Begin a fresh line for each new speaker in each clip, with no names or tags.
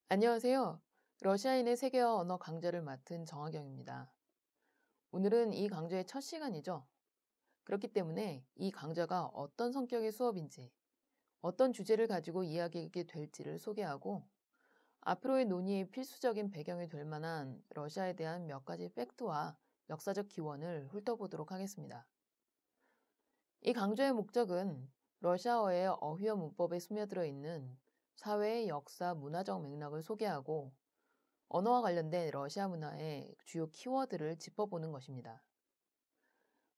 안녕하세요. 러시아인의 세계어 언어 강좌를 맡은 정하경입니다. 오늘은 이 강좌의 첫 시간이죠. 그렇기 때문에 이 강좌가 어떤 성격의 수업인지, 어떤 주제를 가지고 이야기하게 될지를 소개하고, 앞으로의 논의의 필수적인 배경이 될 만한 러시아에 대한 몇 가지 팩트와 역사적 기원을 훑어보도록 하겠습니다. 이 강좌의 목적은 러시아어의 어휘와 문법에 스며들어 있는 사회의 역사, 문화적 맥락을 소개하고 언어와 관련된 러시아 문화의 주요 키워드를 짚어보는 것입니다.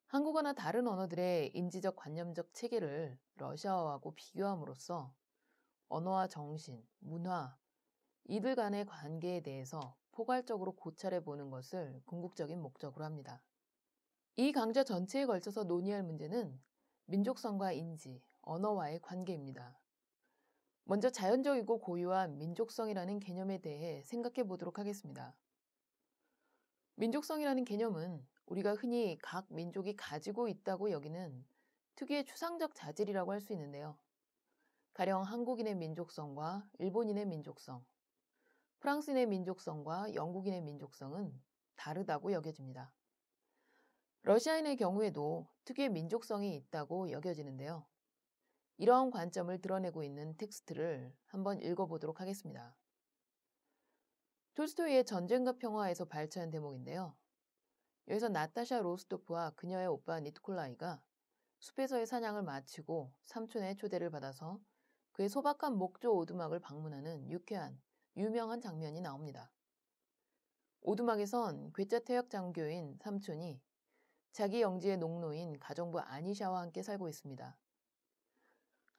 한국어나 다른 언어들의 인지적 관념적 체계를 러시아어하고 비교함으로써 언어와 정신, 문화, 이들 간의 관계에 대해서 포괄적으로 고찰해 보는 것을 궁극적인 목적으로 합니다. 이 강좌 전체에 걸쳐서 논의할 문제는 민족성과 인지, 언어와의 관계입니다. 먼저 자연적이고 고유한 민족성이라는 개념에 대해 생각해 보도록 하겠습니다. 민족성이라는 개념은 우리가 흔히 각 민족이 가지고 있다고 여기는 특유의 추상적 자질이라고 할 수 있는데요. 가령 한국인의 민족성과 일본인의 민족성, 프랑스인의 민족성과 영국인의 민족성은 다르다고 여겨집니다. 러시아인의 경우에도 특유의 민족성이 있다고 여겨지는데요. 이러한 관점을 드러내고 있는 텍스트를 한번 읽어보도록 하겠습니다. 톨스토이의 전쟁과 평화에서 발췌한 대목인데요. 여기서 나타샤 로스토프와 그녀의 오빠 니콜라이가 숲에서의 사냥을 마치고 삼촌의 초대를 받아서 그의 소박한 목조 오두막을 방문하는 유쾌한, 유명한 장면이 나옵니다. 오두막에선 괴짜 퇴역 장교인 삼촌이 자기 영지의 농노인 가정부 아니샤와 함께 살고 있습니다.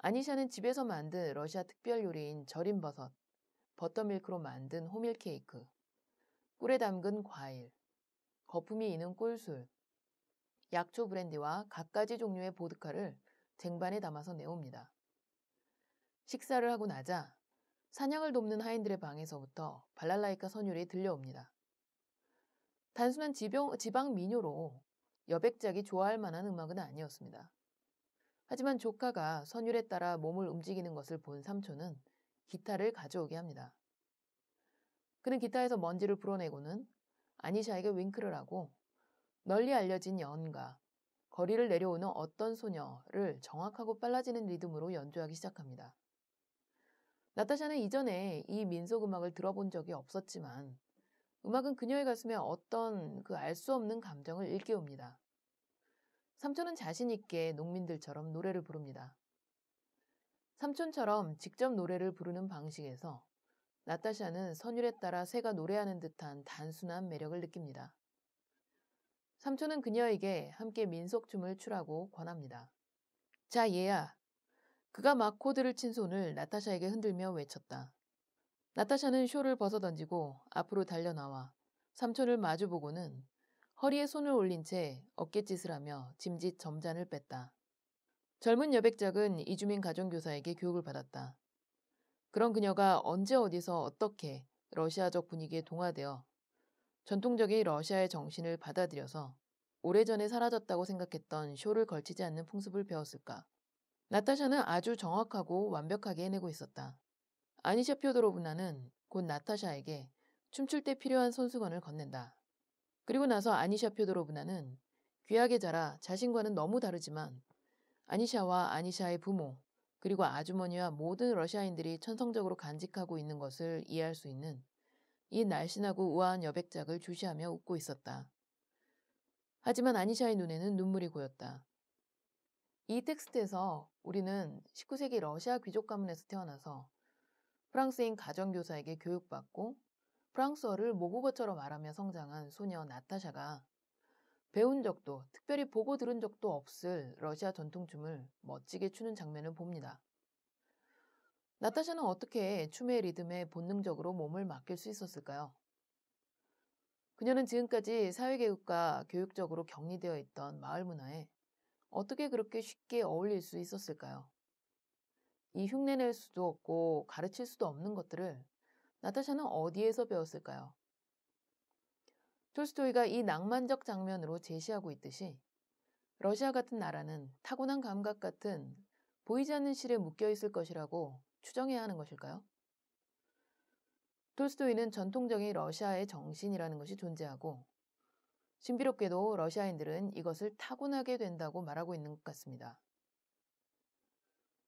아니샤는 집에서 만든 러시아 특별 요리인 절인 버섯, 버터밀크로 만든 호밀 케이크, 꿀에 담근 과일, 거품이 이는 꿀술, 약초 브랜디와 갖가지 종류의 보드카를 쟁반에 담아서 내옵니다. 식사를 하고 나자 사냥을 돕는 하인들의 방에서부터 발랄라이카 선율이 들려옵니다. 단순한 지방 민요로 여백작이 좋아할 만한 음악은 아니었습니다. 하지만 조카가 선율에 따라 몸을 움직이는 것을 본 삼촌은 기타를 가져오게 합니다. 그는 기타에서 먼지를 불어내고는 아니샤에게 윙크를 하고 널리 알려진 연가, 거리를 내려오는 어떤 소녀를 정확하고 빨라지는 리듬으로 연주하기 시작합니다. 나타샤는 이전에 이 민속 음악을 들어본 적이 없었지만 음악은 그녀의 가슴에 어떤 그 알 수 없는 감정을 일깨웁니다. 삼촌은 자신 있게 농민들처럼 노래를 부릅니다. 삼촌처럼 직접 노래를 부르는 방식에서 나타샤는 선율에 따라 새가 노래하는 듯한 단순한 매력을 느낍니다. 삼촌은 그녀에게 함께 민속춤을 추라고 권합니다. 자, 얘야. 그가 막 코드를 친 손을 나타샤에게 흔들며 외쳤다. 나타샤는 쇼를 벗어던지고 앞으로 달려나와 삼촌을 마주보고는 허리에 손을 올린 채 어깨짓을 하며 짐짓 점잔을 뺐다. 젊은 여백작은 이주민 가정교사에게 교육을 받았다. 그런 그녀가 언제 어디서 어떻게 러시아적 분위기에 동화되어 전통적인 러시아의 정신을 받아들여서 오래전에 사라졌다고 생각했던 쇼를 걸치지 않는 풍습을 배웠을까? 나타샤는 아주 정확하고 완벽하게 해내고 있었다. 아니샤 표도로브나는 곧 나타샤에게 춤출 때 필요한 손수건을 건넨다. 그리고 나서 아니샤 표도로브나는 귀하게 자라 자신과는 너무 다르지만 아니샤와 아니샤의 부모 그리고 아주머니와 모든 러시아인들이 천성적으로 간직하고 있는 것을 이해할 수 있는 이 날씬하고 우아한 여백작을 주시하며 웃고 있었다. 하지만 아니샤의 눈에는 눈물이 고였다. 이 텍스트에서 우리는 19세기 러시아 귀족 가문에서 태어나서 프랑스인 가정교사에게 교육받고 프랑스어를 모국어처럼 말하며 성장한 소녀 나타샤가 배운 적도 특별히 보고 들은 적도 없을 러시아 전통춤을 멋지게 추는 장면을 봅니다. 나타샤는 어떻게 춤의 리듬에 본능적으로 몸을 맡길 수 있었을까요? 그녀는 지금까지 사회계급과 교육적으로 격리되어 있던 마을 문화에 어떻게 그렇게 쉽게 어울릴 수 있었을까요? 이 흉내낼 수도 없고 가르칠 수도 없는 것들을 나타샤는 어디에서 배웠을까요? 톨스토이가 이 낭만적 장면으로 제시하고 있듯이 러시아 같은 나라는 타고난 감각 같은 보이지 않는 실에 묶여 있을 것이라고 추정해야 하는 것일까요? 톨스토이는 전통적인 러시아의 정신이라는 것이 존재하고 신비롭게도 러시아인들은 이것을 타고나게 된다고 말하고 있는 것 같습니다.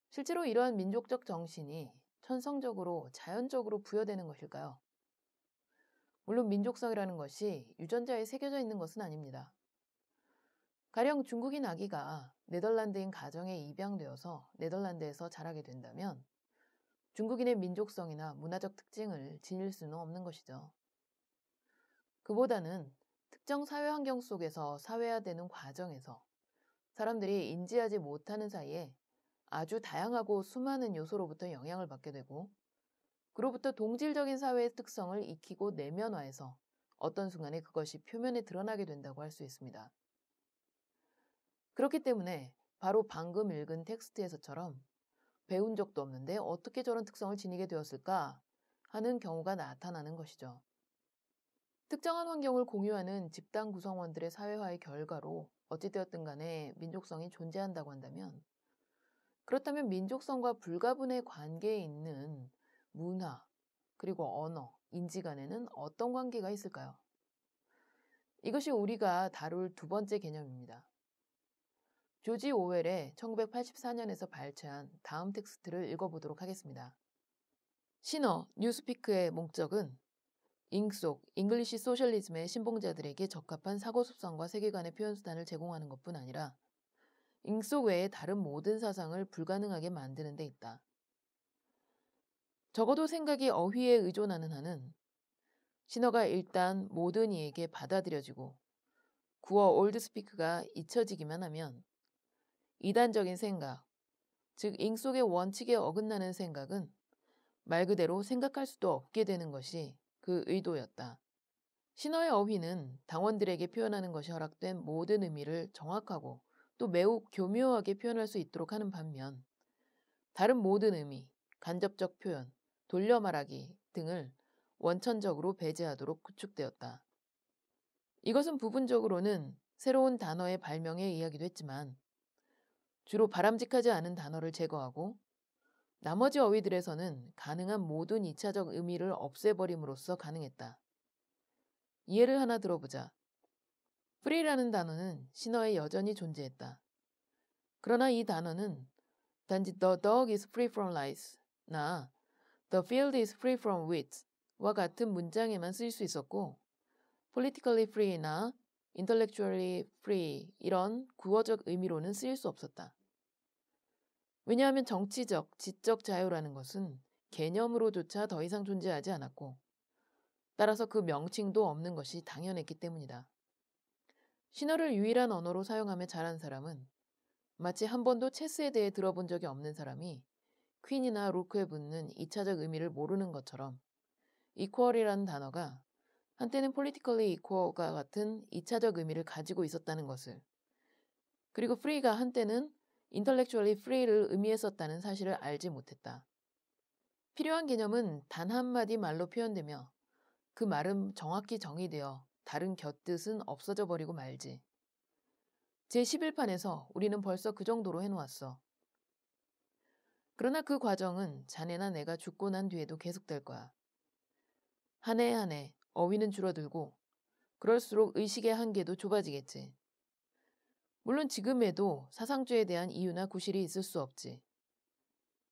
실제로 이러한 민족적 정신이 천성적으로 자연적으로 부여되는 것일까요? 물론 민족성이라는 것이 유전자에 새겨져 있는 것은 아닙니다. 가령 중국인 아기가 네덜란드인 가정에 입양되어서 네덜란드에서 자라게 된다면 중국인의 민족성이나 문화적 특징을 지닐 수는 없는 것이죠. 그보다는 특정 사회 환경 속에서 사회화되는 과정에서 사람들이 인지하지 못하는 사이에 아주 다양하고 수많은 요소로부터 영향을 받게 되고 그로부터 동질적인 사회의 특성을 익히고 내면화해서 어떤 순간에 그것이 표면에 드러나게 된다고 할 수 있습니다. 그렇기 때문에 바로 방금 읽은 텍스트에서처럼 배운 적도 없는데 어떻게 저런 특성을 지니게 되었을까 하는 경우가 나타나는 것이죠. 특정한 환경을 공유하는 집단 구성원들의 사회화의 결과로 어찌되었든 간에 민족성이 존재한다고 한다면 그렇다면 민족성과 불가분의 관계에 있는 문화, 그리고 언어, 인지 간에는 어떤 관계가 있을까요? 이것이 우리가 다룰 두 번째 개념입니다. 조지 오웰의 1984년에서 발췌한 다음 텍스트를 읽어보도록 하겠습니다. 신어, 뉴스피크의 목적은 잉속, 잉글리시 소셜리즘의 신봉자들에게 적합한 사고 습성과 세계관의 표현 수단을 제공하는 것뿐 아니라 잉속 외의 다른 모든 사상을 불가능하게 만드는 데 있다. 적어도 생각이 어휘에 의존하는 한은 신어가 일단 모든 이에게 받아들여지고 구어 올드스피크가 잊혀지기만 하면 이단적인 생각, 즉 잉속의 원칙에 어긋나는 생각은 말 그대로 생각할 수도 없게 되는 것이 그 의도였다. 신어의 어휘는 당원들에게 표현하는 것이 허락된 모든 의미를 정확하고 또 매우 교묘하게 표현할 수 있도록 하는 반면 다른 모든 의미, 간접적 표현, 돌려 말하기 등을 원천적으로 배제하도록 구축되었다. 이것은 부분적으로는 새로운 단어의 발명에 의하기도 했지만 주로 바람직하지 않은 단어를 제거하고 나머지 어휘들에서는 가능한 모든 2차적 의미를 없애버림으로써 가능했다. 예를 하나 들어보자. free라는 단어는 신어에 여전히 존재했다. 그러나 이 단어는 단지 the dog is free from lice나 the field is free from weeds와 같은 문장에만 쓰일 수 있었고 politically free나 intellectually free 이런 구어적 의미로는 쓰일 수 없었다. 왜냐하면 정치적, 지적 자유라는 것은 개념으로조차 더 이상 존재하지 않았고 따라서 그 명칭도 없는 것이 당연했기 때문이다. 신어를 유일한 언어로 사용하며 자란 사람은 마치 한 번도 체스에 대해 들어본 적이 없는 사람이 퀸이나 루크에 붙는 2차적 의미를 모르는 것처럼 equal이라는 단어가 한때는 politically equal과 같은 2차적 의미를 가지고 있었다는 것을 그리고 free가 한때는 intellectually free를 의미했었다는 사실을 알지 못했다. 필요한 개념은 단 한마디 말로 표현되며 그 말은 정확히 정의되어 다른 곁뜻은 없어져 버리고 말지. 제11판에서 우리는 벌써 그 정도로 해놓았어. 그러나 그 과정은 자네나 내가 죽고 난 뒤에도 계속될 거야. 한 해 한 해 어휘는 줄어들고 그럴수록 의식의 한계도 좁아지겠지. 물론 지금에도 사상주에 대한 이유나 구실이 있을 수 없지.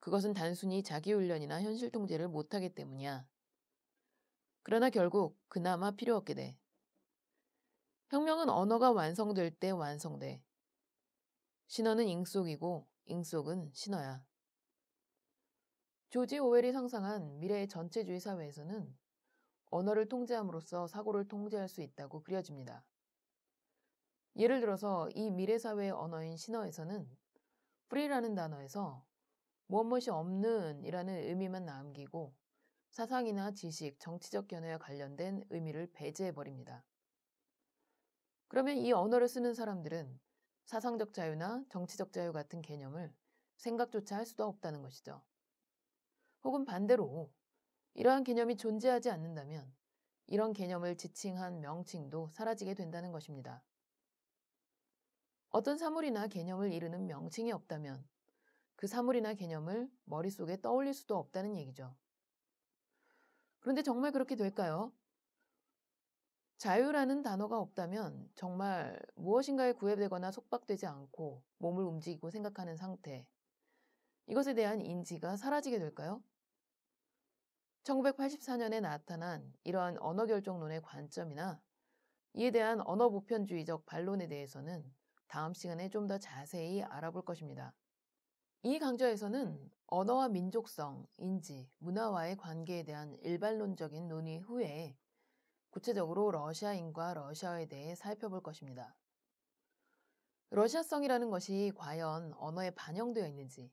그것은 단순히 자기훈련이나 현실 통제를 못하기 때문이야. 그러나 결국 그나마 필요 없게 돼. 혁명은 언어가 완성될 때 완성돼. 신어는 잉속이고 잉속은 신어야. 조지 오웰이 상상한 미래의 전체주의 사회에서는 언어를 통제함으로써 사고를 통제할 수 있다고 그려집니다. 예를 들어서 이 미래 사회의 언어인 신어에서는 free라는 단어에서 무엇이 없는 이라는 의미만 남기고 사상이나 지식, 정치적 견해와 관련된 의미를 배제해버립니다. 그러면 이 언어를 쓰는 사람들은 사상적 자유나 정치적 자유 같은 개념을 생각조차 할 수도 없다는 것이죠. 혹은 반대로 이러한 개념이 존재하지 않는다면 이런 개념을 지칭한 명칭도 사라지게 된다는 것입니다. 어떤 사물이나 개념을 이르는 명칭이 없다면 그 사물이나 개념을 머릿속에 떠올릴 수도 없다는 얘기죠. 그런데 정말 그렇게 될까요? 자유라는 단어가 없다면 정말 무엇인가에 구애되거나 속박되지 않고 몸을 움직이고 생각하는 상태, 이것에 대한 인지가 사라지게 될까요? 1984년에 나타난 이러한 언어 결정론의 관점이나 이에 대한 언어 보편주의적 반론에 대해서는 다음 시간에 좀 더 자세히 알아볼 것입니다. 이 강좌에서는 언어와 민족성, 인지, 문화와의 관계에 대한 일반론적인 논의 후에 구체적으로 러시아인과 러시아에 대해 살펴볼 것입니다. 러시아성이라는 것이 과연 언어에 반영되어 있는지,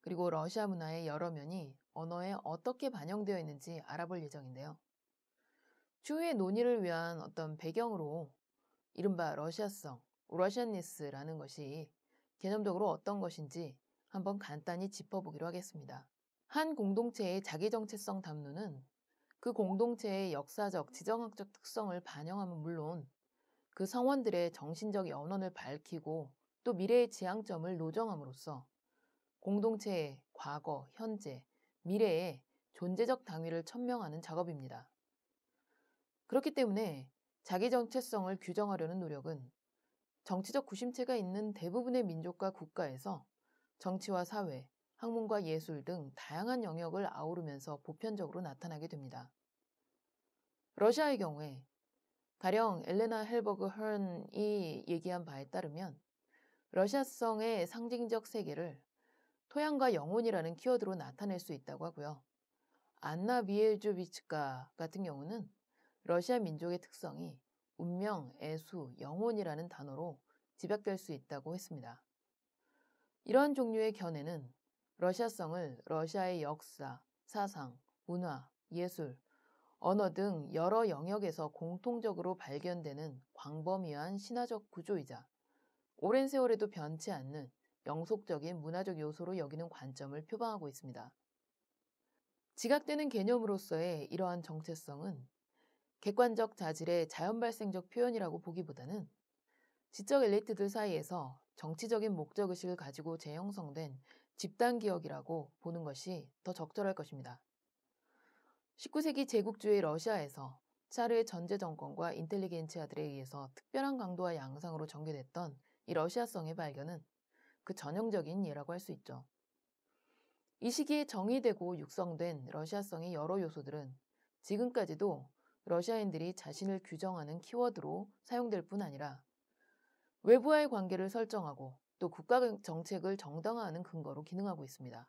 그리고 러시아 문화의 여러 면이 언어에 어떻게 반영되어 있는지 알아볼 예정인데요. 추후의 논의를 위한 어떤 배경으로 이른바 러시아성, 러시안니스라는 것이 개념적으로 어떤 것인지 한번 간단히 짚어보기로 하겠습니다. 한 공동체의 자기정체성 담론은 그 공동체의 역사적, 지정학적 특성을 반영함은 물론 그 성원들의 정신적 연원을 밝히고 또 미래의 지향점을 노정함으로써 공동체의 과거, 현재, 미래의 존재적 당위를 천명하는 작업입니다. 그렇기 때문에 자기 정체성을 규정하려는 노력은 정치적 구심체가 있는 대부분의 민족과 국가에서 정치와 사회, 학문과 예술 등 다양한 영역을 아우르면서 보편적으로 나타나게 됩니다. 러시아의 경우에 가령 엘레나 헬버그 헐이 얘기한 바에 따르면 러시아성의 상징적 세계를 토양과 영혼이라는 키워드로 나타낼 수 있다고 하고요. 안나 비엘조비츠카 같은 경우는 러시아 민족의 특성이 운명, 애수, 영혼이라는 단어로 집약될 수 있다고 했습니다. 이러한 종류의 견해는 러시아성을 러시아의 역사, 사상, 문화, 예술, 언어 등 여러 영역에서 공통적으로 발견되는 광범위한 신화적 구조이자 오랜 세월에도 변치 않는 영속적인 문화적 요소로 여기는 관점을 표방하고 있습니다. 지각되는 개념으로서의 이러한 정체성은 객관적 자질의 자연발생적 표현이라고 보기보다는 지적 엘리트들 사이에서 정치적인 목적의식을 가지고 재형성된 집단기억이라고 보는 것이 더 적절할 것입니다. 19세기 제국주의 러시아에서 차르의 전제 정권과 인텔리겐치아들에 의해서 특별한 강도와 양상으로 전개됐던 이 러시아성의 발견은 그 전형적인 예라고 할 수 있죠. 이 시기에 정의되고 육성된 러시아성의 여러 요소들은 지금까지도 러시아인들이 자신을 규정하는 키워드로 사용될 뿐 아니라 외부와의 관계를 설정하고 또 국가 정책을 정당화하는 근거로 기능하고 있습니다.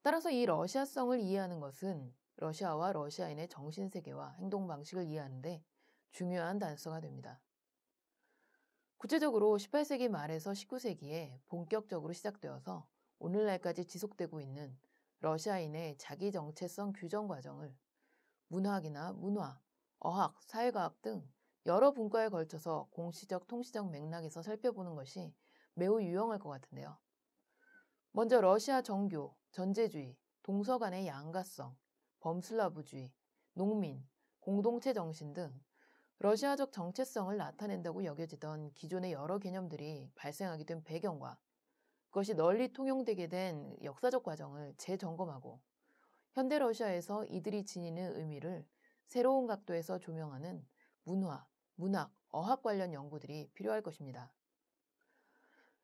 따라서 이 러시아성을 이해하는 것은 러시아와 러시아인의 정신세계와 행동 방식을 이해하는데 중요한 단서가 됩니다. 구체적으로 18세기 말에서 19세기에 본격적으로 시작되어서 오늘날까지 지속되고 있는 러시아인의 자기 정체성 규정 과정을 문학이나 문화, 어학, 사회과학 등 여러 분과에 걸쳐서 공시적, 통시적 맥락에서 살펴보는 것이 매우 유용할 것 같은데요. 먼저 러시아 정교, 전제주의, 동서 간의 양가성, 범슬라브주의, 농민, 공동체 정신 등 러시아적 정체성을 나타낸다고 여겨지던 기존의 여러 개념들이 발생하게 된 배경과 그것이 널리 통용되게 된 역사적 과정을 재점검하고 현대 러시아에서 이들이 지니는 의미를 새로운 각도에서 조명하는 문화, 문학, 어학 관련 연구들이 필요할 것입니다.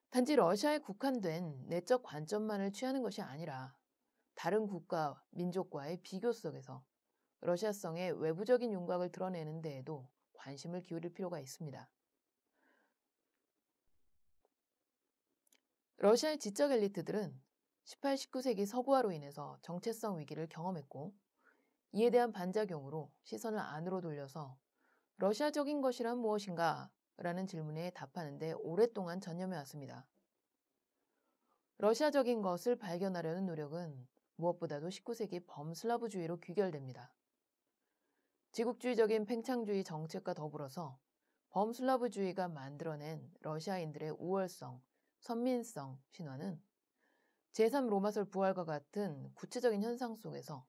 단지 러시아에 국한된 내적 관점만을 취하는 것이 아니라 다른 국가, 민족과의 비교 속에서 러시아성의 외부적인 윤곽을 드러내는 데에도 관심을 기울일 필요가 있습니다. 러시아의 지적 엘리트들은 18, 19세기 서구화로 인해서 정체성 위기를 경험했고 이에 대한 반작용으로 시선을 안으로 돌려서 러시아적인 것이란 무엇인가? 라는 질문에 답하는 데 오랫동안 전념해 왔습니다. 러시아적인 것을 발견하려는 노력은 무엇보다도 19세기 범슬라브주의로 귀결됩니다. 지국주의적인 팽창주의 정책과 더불어서 범슬라브주의가 만들어낸 러시아인들의 우월성, 선민성 신화는 제3로마설 부활과 같은 구체적인 현상 속에서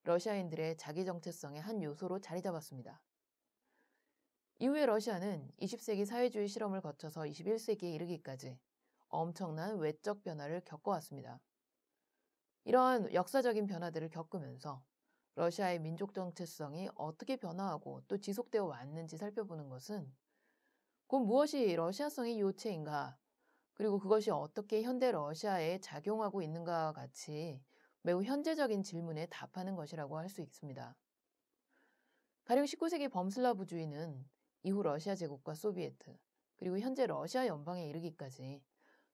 러시아인들의 자기 정체성의 한 요소로 자리 잡았습니다. 이후에 러시아는 20세기 사회주의 실험을 거쳐서 21세기에 이르기까지 엄청난 외적 변화를 겪어왔습니다. 이러한 역사적인 변화들을 겪으면서 러시아의 민족 정체성이 어떻게 변화하고 또 지속되어 왔는지 살펴보는 것은 곧 무엇이 러시아성의 요체인가, 그리고 그것이 어떻게 현대 러시아에 작용하고 있는가와 같이 매우 현재적인 질문에 답하는 것이라고 할 수 있습니다. 가령 19세기 범슬라브주의는 이후 러시아 제국과 소비에트, 그리고 현재 러시아 연방에 이르기까지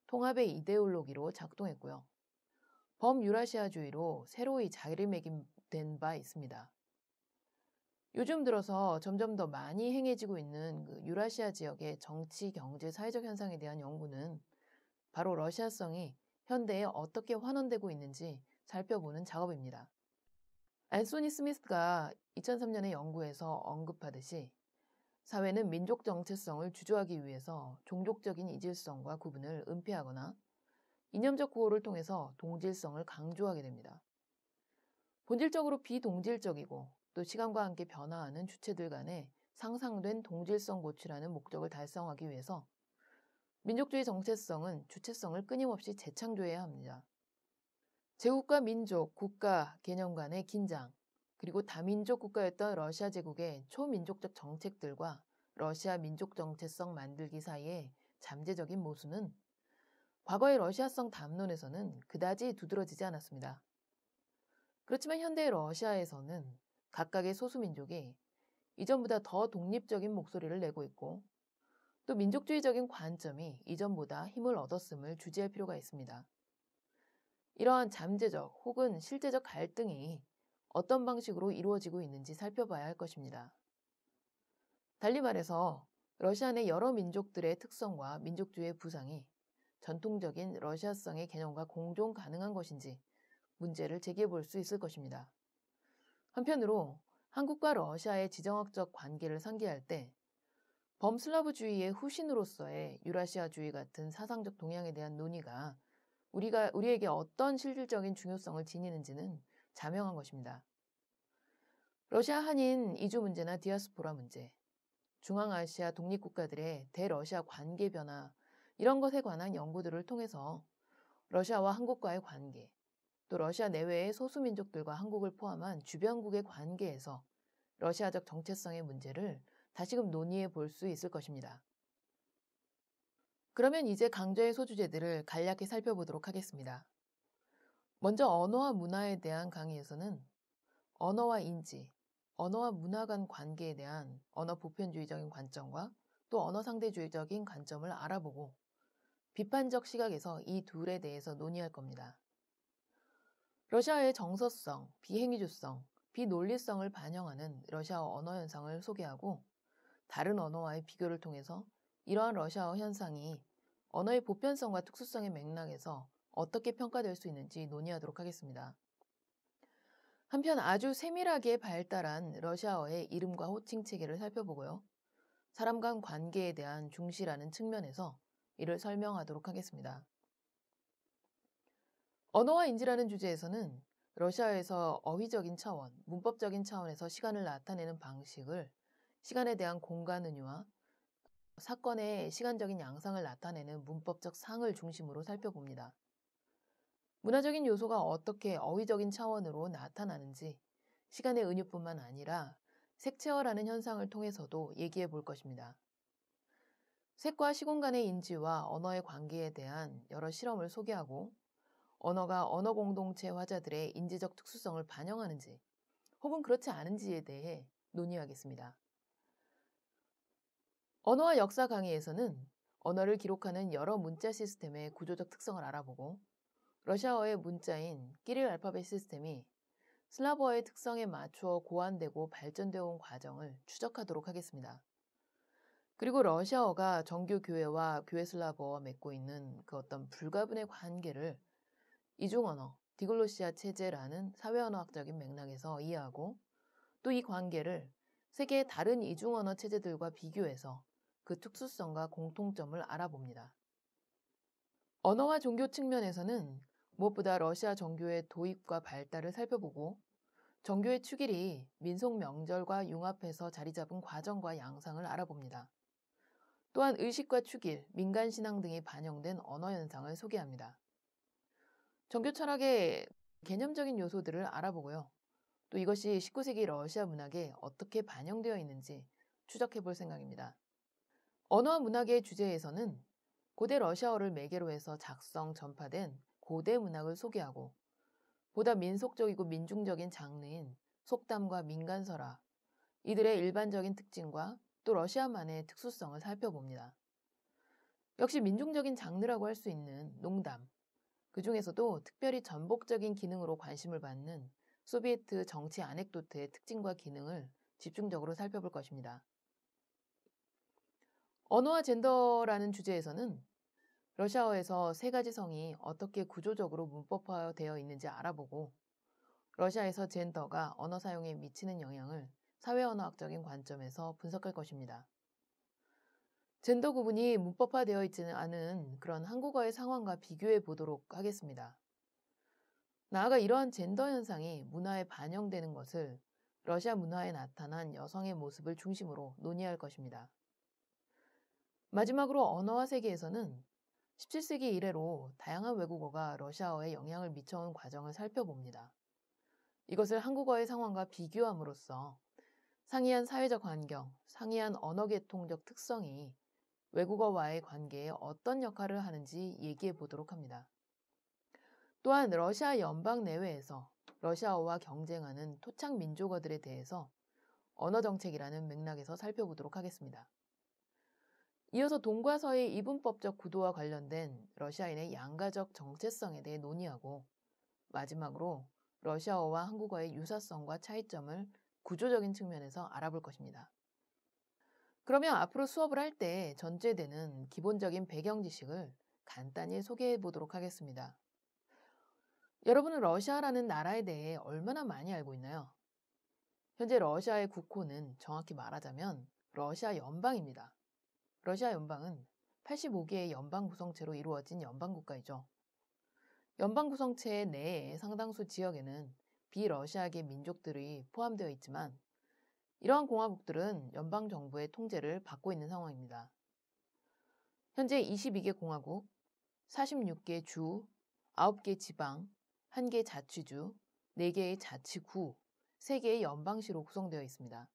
통합의 이데올로기로 작동했고요. 범유라시아주의로 새로이 자리매김된 바 있습니다. 요즘 들어서 점점 더 많이 행해지고 있는 유라시아 지역의 정치, 경제, 사회적 현상에 대한 연구는 바로 러시아성이 현대에 어떻게 환원되고 있는지 살펴보는 작업입니다. 앤소니 스미스가 2003년의 연구에서 언급하듯이 사회는 민족 정체성을 주조하기 위해서 종족적인 이질성과 구분을 은폐하거나 이념적 구호를 통해서 동질성을 강조하게 됩니다. 본질적으로 비동질적이고 또 시간과 함께 변화하는 주체들 간의 상상된 동질성 고취라는 목적을 달성하기 위해서 민족주의 정체성은 주체성을 끊임없이 재창조해야 합니다. 제국과 민족, 국가 개념 간의 긴장, 그리고 다민족 국가였던 러시아 제국의 초민족적 정책들과 러시아 민족 정체성 만들기 사이의 잠재적인 모순은 과거의 러시아성 담론에서는 그다지 두드러지지 않았습니다. 그렇지만 현대의 러시아에서는 각각의 소수민족이 이전보다 더 독립적인 목소리를 내고 있고 또 민족주의적인 관점이 이전보다 힘을 얻었음을 주지할 필요가 있습니다. 이러한 잠재적 혹은 실제적 갈등이 어떤 방식으로 이루어지고 있는지 살펴봐야 할 것입니다. 달리 말해서 러시아 내 여러 민족들의 특성과 민족주의의 부상이 전통적인 러시아성의 개념과 공존 가능한 것인지 문제를 제기해 볼 수 있을 것입니다. 한편으로 한국과 러시아의 지정학적 관계를 상기할 때 범슬라브주의의 후신으로서의 유라시아주의 같은 사상적 동향에 대한 논의가 우리에게 어떤 실질적인 중요성을 지니는지는 자명한 것입니다. 러시아 한인 이주 문제나 디아스포라 문제, 중앙아시아 독립국가들의 대러시아 관계 변화, 이런 것에 관한 연구들을 통해서 러시아와 한국과의 관계, 또 러시아 내외의 소수민족들과 한국을 포함한 주변국의 관계에서 러시아적 정체성의 문제를 다시금 논의해 볼 수 있을 것입니다. 그러면 이제 강좌의 소주제들을 간략히 살펴보도록 하겠습니다. 먼저 언어와 문화에 대한 강의에서는 언어와 인지, 언어와 문화 간 관계에 대한 언어 보편주의적인 관점과 또 언어 상대주의적인 관점을 알아보고 비판적 시각에서 이 둘에 대해서 논의할 겁니다. 러시아의 정서성, 비행위주성, 비논리성을 반영하는 러시아어 언어 현상을 소개하고 다른 언어와의 비교를 통해서 이러한 러시아어 현상이 언어의 보편성과 특수성의 맥락에서 어떻게 평가될 수 있는지 논의하도록 하겠습니다. 한편 아주 세밀하게 발달한 러시아어의 이름과 호칭 체계를 살펴보고요. 사람 간 관계에 대한 중시라는 측면에서 이를 설명하도록 하겠습니다. 언어와 인지라는 주제에서는 러시아에서 어휘적인 차원, 문법적인 차원에서 시간을 나타내는 방식을 시간에 대한 공간 은유와 사건의 시간적인 양상을 나타내는 문법적 상을 중심으로 살펴봅니다. 문화적인 요소가 어떻게 어휘적인 차원으로 나타나는지 시간의 은유뿐만 아니라 색채어라는 현상을 통해서도 얘기해 볼 것입니다. 색과 시공 간의 인지와 언어의 관계에 대한 여러 실험을 소개하고 언어가 언어 공동체 화자들의 인지적 특수성을 반영하는지 혹은 그렇지 않은지에 대해 논의하겠습니다. 언어와 역사 강의에서는 언어를 기록하는 여러 문자 시스템의 구조적 특성을 알아보고 러시아어의 문자인 키릴 알파벳 시스템이 슬라브어의 특성에 맞추어 고안되고 발전되어 온 과정을 추적하도록 하겠습니다. 그리고 러시아어가 정규 교회와 교회 슬라브어와 맺고 있는 그 어떤 불가분의 관계를 이중언어, 디글로시아 체제라는 사회언어학적인 맥락에서 이해하고 또 이 관계를 세계의 다른 이중언어 체제들과 비교해서 그 특수성과 공통점을 알아봅니다. 언어와 종교 측면에서는 무엇보다 러시아 정교의 도입과 발달을 살펴보고 정교의 축일이 민속 명절과 융합해서 자리 잡은 과정과 양상을 알아봅니다. 또한 의식과 축일, 민간 신앙 등이 반영된 언어 현상을 소개합니다. 정교 철학의 개념적인 요소들을 알아보고요. 또 이것이 19세기 러시아 문학에 어떻게 반영되어 있는지 추적해 볼 생각입니다. 언어와 문학의 주제에서는 고대 러시아어를 매개로 해서 작성, 전파된 고대 문학을 소개하고 보다 민속적이고 민중적인 장르인 속담과 민간설화, 이들의 일반적인 특징과 또 러시아만의 특수성을 살펴봅니다. 역시 민중적인 장르라고 할 수 있는 농담, 그 중에서도 특별히 전복적인 기능으로 관심을 받는 소비에트 정치 아넥도트의 특징과 기능을 집중적으로 살펴볼 것입니다. 언어와 젠더라는 주제에서는 러시아어에서 세 가지 성이 어떻게 구조적으로 문법화되어 있는지 알아보고 러시아에서 젠더가 언어 사용에 미치는 영향을 사회언어학적인 관점에서 분석할 것입니다. 젠더 구분이 문법화되어 있지는 않은 그런 한국어의 상황과 비교해 보도록 하겠습니다. 나아가 이러한 젠더 현상이 문화에 반영되는 것을 러시아 문화에 나타난 여성의 모습을 중심으로 논의할 것입니다. 마지막으로 언어와 세계에서는 17세기 이래로 다양한 외국어가 러시아어에 영향을 미쳐온 과정을 살펴봅니다. 이것을 한국어의 상황과 비교함으로써 상이한 사회적 환경, 상이한 언어계통적 특성이 외국어와의 관계에 어떤 역할을 하는지 얘기해 보도록 합니다. 또한 러시아 연방 내외에서 러시아어와 경쟁하는 토착 민족어들에 대해서 언어정책이라는 맥락에서 살펴보도록 하겠습니다. 이어서 동과 서의 이분법적 구도와 관련된 러시아인의 양가적 정체성에 대해 논의하고 마지막으로 러시아어와 한국어의 유사성과 차이점을 구조적인 측면에서 알아볼 것입니다. 그러면 앞으로 수업을 할 때 전제되는 기본적인 배경 지식을 간단히 소개해 보도록 하겠습니다. 여러분은 러시아라는 나라에 대해 얼마나 많이 알고 있나요? 현재 러시아의 국호는 정확히 말하자면 러시아 연방입니다. 러시아 연방은 85개의 연방 구성체로 이루어진 연방 국가이죠. 연방 구성체 내의 상당수 지역에는 비러시아계 민족들이 포함되어 있지만 이러한 공화국들은 연방 정부의 통제를 받고 있는 상황입니다. 현재 22개 공화국, 46개 주, 9개 지방, 1개 자치주, 4개의 자치구, 3개의 연방시로 구성되어 있습니다.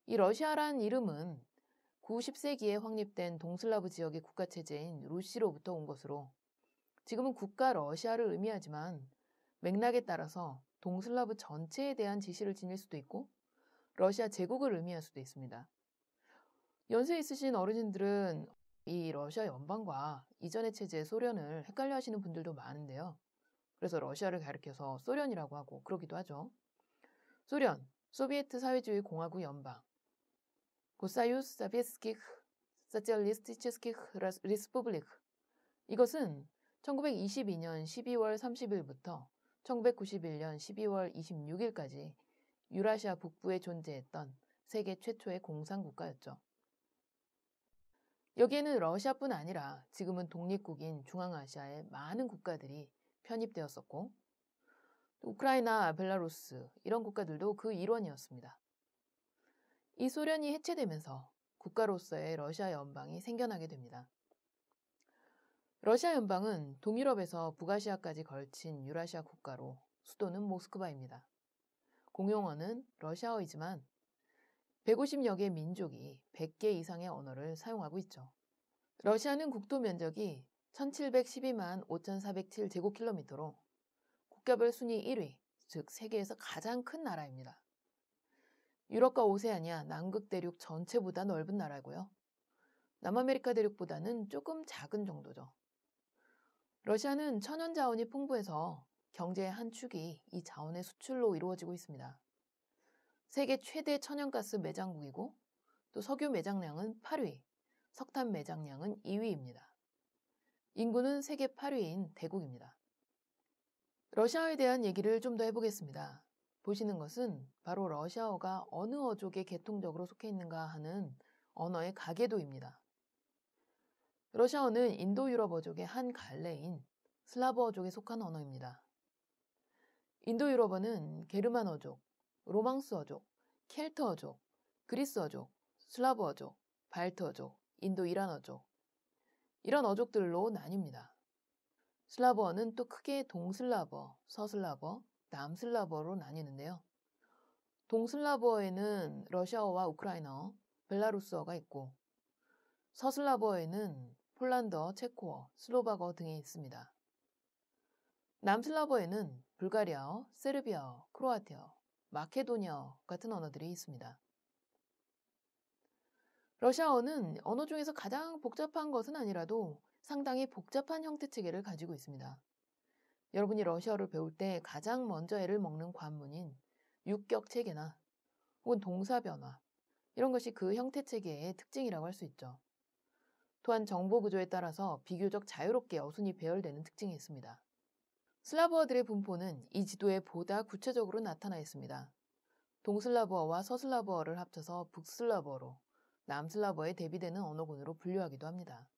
이 러시아란 이름은 9, 10세기에 확립된 동슬라브 지역의 국가체제인 루시로부터 온 것으로 지금은 국가 러시아를 의미하지만 맥락에 따라서 동슬라브 전체에 대한 지시를 지닐 수도 있고 러시아 제국을 의미할 수도 있습니다. 연세 있으신 어르신들은 이 러시아 연방과 이전의 체제 소련을 헷갈려 하시는 분들도 많은데요. 그래서 러시아를 가리켜서 소련이라고 하고 그러기도 하죠. 소련, 소비에트 사회주의 공화국 연방, 고사유스 사비에스키흐 소циалистических республик. 이것은 1922년 12월 30일부터 1991년 12월 26일까지 유라시아 북부에 존재했던 세계 최초의 공산국가였죠. 여기에는 러시아뿐 아니라 지금은 독립국인 중앙아시아의 많은 국가들이 편입되었었고 우크라이나, 벨라루스 이런 국가들도 그 일원이었습니다. 이 소련이 해체되면서 국가로서의 러시아 연방이 생겨나게 됩니다. 러시아 연방은 동유럽에서 북아시아까지 걸친 유라시아 국가로 수도는 모스크바입니다. 공용어는 러시아어이지만 150여 개 민족이 100개 이상의 언어를 사용하고 있죠. 러시아는 국토 면적이 1712만 5407제곱킬로미터로 국가별 순위 1위, 즉 세계에서 가장 큰 나라입니다. 유럽과 오세아니아, 남극 대륙 전체보다 넓은 나라고요. 남아메리카 대륙보다는 조금 작은 정도죠. 러시아는 천연 자원이 풍부해서 경제의 한 축이 이 자원의 수출로 이루어지고 있습니다. 세계 최대 천연가스 매장국이고 또 석유 매장량은 8위, 석탄 매장량은 2위입니다. 인구는 세계 8위인 대국입니다. 러시아에 대한 얘기를 좀 더 해보겠습니다. 보시는 것은 바로 러시아어가 어느 어족에 계통적으로 속해 있는가 하는 언어의 가계도입니다. 러시아어는 인도유럽 어족의 한 갈래인 슬라브 어족에 속한 언어입니다. 인도유럽어는 게르만 어족, 로망스 어족, 켈트 어족, 그리스 어족, 슬라브 어족, 발트 어족, 인도 이란 어족 이런 어족들로 나뉩니다. 슬라브어는 또 크게 동슬라버, 서슬라버, 남슬라브어로 나뉘는데요. 동슬라브어에는 러시아어와 우크라이나어, 벨라루스어가 있고 서슬라브어에는 폴란드어, 체코어, 슬로바크어 등이 있습니다. 남슬라브어에는 불가리아어, 세르비아어, 크로아티아어, 마케도니아어 같은 언어들이 있습니다. 러시아어는 언어 중에서 가장 복잡한 것은 아니라도 상당히 복잡한 형태 체계를 가지고 있습니다. 여러분이 러시아어를 배울 때 가장 먼저 애를 먹는 관문인 육격 체계나 혹은 동사 변화, 이런 것이 그 형태 체계의 특징이라고 할 수 있죠. 또한 정보 구조에 따라서 비교적 자유롭게 어순이 배열되는 특징이 있습니다. 슬라브어들의 분포는 이 지도에 보다 구체적으로 나타나 있습니다. 동슬라브어와 서슬라브어를 합쳐서 북슬라브어로 남슬라브어에 대비되는 언어군으로 분류하기도 합니다.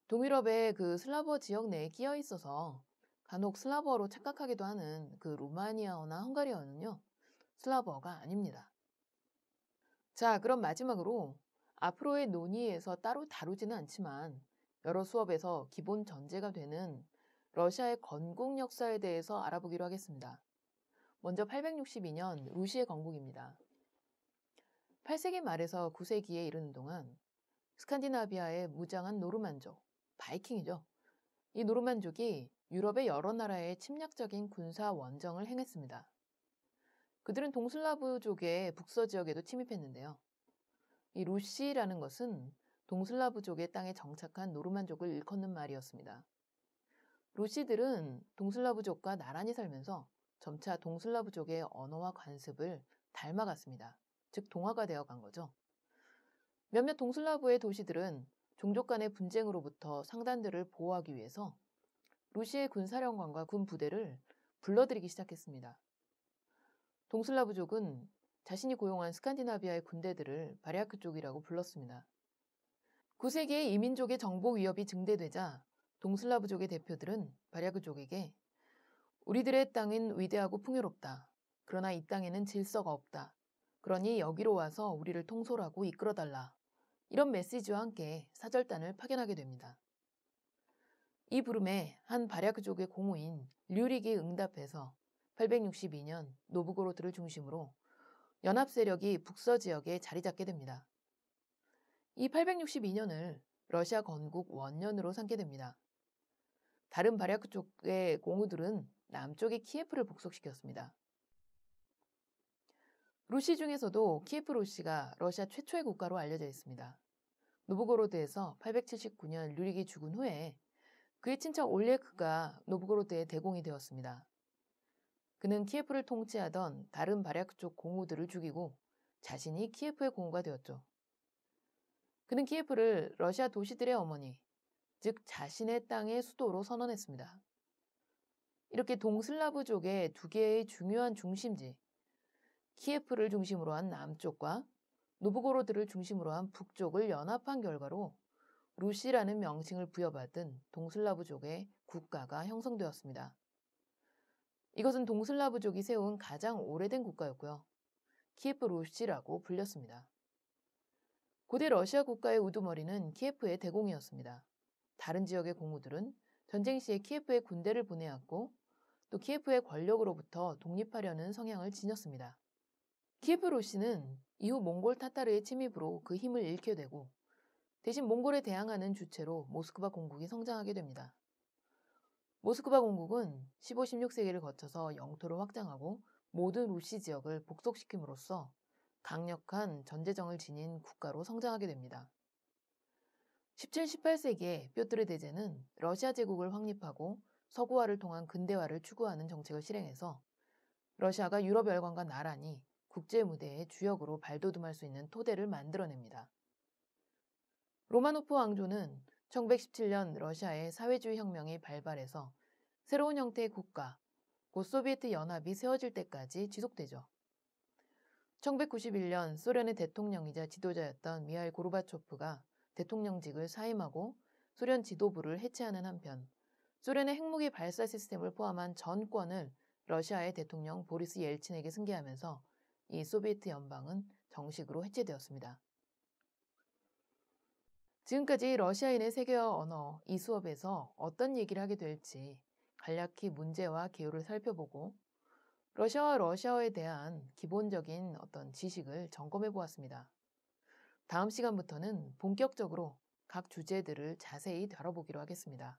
동유럽의 그 슬라브어 지역 내에 끼어 있어서 간혹 슬라브어로 착각하기도 하는 그 루마니아어나 헝가리어는요, 슬라브어가 아닙니다. 자, 그럼 마지막으로 앞으로의 논의에서 따로 다루지는 않지만 여러 수업에서 기본 전제가 되는 러시아의 건국 역사에 대해서 알아보기로 하겠습니다. 먼저 862년 루시의 건국입니다. 8세기 말에서 9세기에 이르는 동안 스칸디나비아의 무장한 노르만족, 바이킹이죠. 이 노르만족이 유럽의 여러 나라에 침략적인 군사 원정을 행했습니다. 그들은 동슬라브족의 북서 지역에도 침입했는데요. 이 루시라는 것은 동슬라브족의 땅에 정착한 노르만족을 일컫는 말이었습니다. 루시들은 동슬라브족과 나란히 살면서 점차 동슬라브족의 언어와 관습을 닮아갔습니다. 즉 동화가 되어간 거죠. 몇몇 동슬라브의 도시들은 종족 간의 분쟁으로부터 상단들을 보호하기 위해서 루시의 군사령관과 군 부대를 불러들이기 시작했습니다. 동슬라브족은 자신이 고용한 스칸디나비아의 군대들을 바리아크족이라고 불렀습니다. 9세기에 이민족의 정복 위협이 증대되자 동슬라브족의 대표들은 바리아크족에게 우리들의 땅은 위대하고 풍요롭다. 그러나 이 땅에는 질서가 없다. 그러니 여기로 와서 우리를 통솔하고 이끌어달라. 이런 메시지와 함께 사절단을 파견하게 됩니다. 이 부름에 한 바리아크족의 공우인 류릭이 응답해서 862년 노브고로드를 중심으로 연합 세력이 북서 지역에 자리 잡게 됩니다. 이 862년을 러시아 건국 원년으로 삼게 됩니다. 다른 바리아크족의 공우들은 남쪽의 키예프를 복속시켰습니다. 루시 중에서도 키예프 루시가 러시아 최초의 국가로 알려져 있습니다. 노브고로드에서 879년 류릭이 죽은 후에 그의 친척 올레크가 노브고로드의 대공이 되었습니다. 그는 키예프를 통치하던 다른 바리아크족 공우들을 죽이고 자신이 키예프의 공우가 되었죠. 그는 키예프를 러시아 도시들의 어머니, 즉 자신의 땅의 수도로 선언했습니다. 이렇게 동슬라브족의 두 개의 중요한 중심지, 키예프를 중심으로 한 남쪽과 노브고로드를 중심으로 한 북쪽을 연합한 결과로 루시라는 명칭을 부여받은 동슬라브족의 국가가 형성되었습니다. 이것은 동슬라브족이 세운 가장 오래된 국가였고요. 키예프 루시라고 불렸습니다. 고대 러시아 국가의 우두머리는 키예프의 대공이었습니다. 다른 지역의 공우들은 전쟁 시에 키예프에 군대를 보내왔고 또 키예프의 권력으로부터 독립하려는 성향을 지녔습니다. 키예프 루시는 이후 몽골 타타르의 침입으로 그 힘을 잃게 되고 대신 몽골에 대항하는 주체로 모스크바 공국이 성장하게 됩니다. 모스크바 공국은 15, 16세기를 거쳐서 영토를 확장하고 모든 루시 지역을 복속시킴으로써 강력한 전제정을 지닌 국가로 성장하게 됩니다. 17, 18세기에 뾰트르 대제는 러시아 제국을 확립하고 서구화를 통한 근대화를 추구하는 정책을 실행해서 러시아가 유럽 열강과 나란히 국제 무대의 주역으로 발돋움할 수 있는 토대를 만들어냅니다. 로마노프 왕조는 1917년 러시아의 사회주의 혁명이 발발해서 새로운 형태의 국가, 곧 소비에트 연합이 세워질 때까지 지속되죠. 1991년 소련의 대통령이자 지도자였던 미하일 고르바초프가 대통령직을 사임하고 소련 지도부를 해체하는 한편 소련의 핵무기 발사 시스템을 포함한 전권을 러시아의 대통령 보리스 옐친에게 승계하면서 이 소비에트 연방은 정식으로 해체되었습니다. 지금까지 러시아인의 세계화 언어 이 수업에서 어떤 얘기를 하게 될지 간략히 문제와 개요를 살펴보고 러시아와 러시아어에 대한 기본적인 어떤 지식을 점검해 보았습니다. 다음 시간부터는 본격적으로 각 주제들을 자세히 다뤄보기로 하겠습니다.